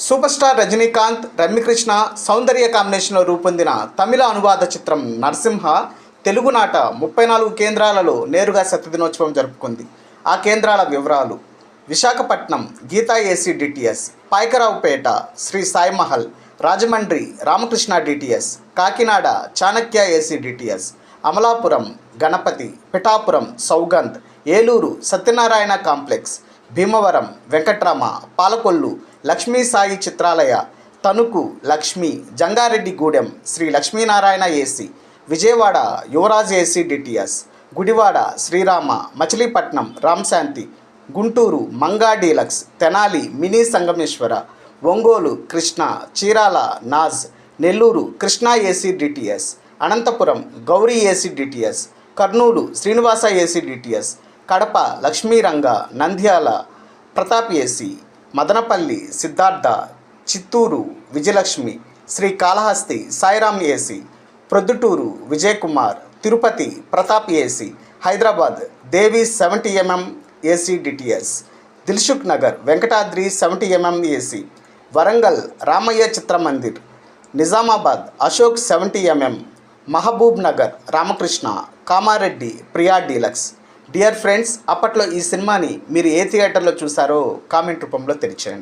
Super star Rajinikanth, Ramyakrishna సౌందర్య కాంబినేషన్లో రూపొందిన తమిళ అనువాద చిత్రం నరసింహ తెలుగునాట 34 కేంద్రాలలో నేరుగా శతదినోత్సవం జరుపుకుంది. ఆ కేంద్రాల వివరాలు: Visakhapatnam Geetha AC DTS, Payakaraopeta Sri Sai Mahal, Rajahmundry Ramakrishna DTS, Kakinada Chanakya AC DTS, Amalapuram Ganapathi, Pithapuram Saugandh, Eluru Satyanarayana complex, Bhimavaram Venkatrama, Palakollu Lakshmi Sai Chitralaya, Tanuku Lakshmi, Jangareddygudem Sri Lakshminarayana AC, Vijayawada Yuvaraj AC DTS, Gudivada Srirama, Machilipatnam Ramshanti, Guntur Manga deluxe, Tenali mini Sangameswara, Ongole Krishna, Chirala Naz, Nellore Krishna AC DTS, Anantapur Gowri AC DTS, Kurnool Srinivasa AC DTS, Kadapa Lakshmiranga, Nandyal Pratap AC, Madanapalle Siddhartha, Chittoor Vijayalakshmi, Srikalahasti Sairam AC, Proddatur Vijayakumar, Tirupati Pratap AC, Hyderabad Devi 70mm AC DTS, Dilsukhnagar Venkatadri 70mm AC, Warangal Ramaiah Chitramandir, Nizamabad Ashok 70mm, Mahabubnagar Ramakrishna, Kamareddy Priya deluxe. Dear friends, అప్పట్లో ఈ సినిమాని మీరు ఏ థియేటర్లో చూసారో comment రూపంలో తెలియచేయండి.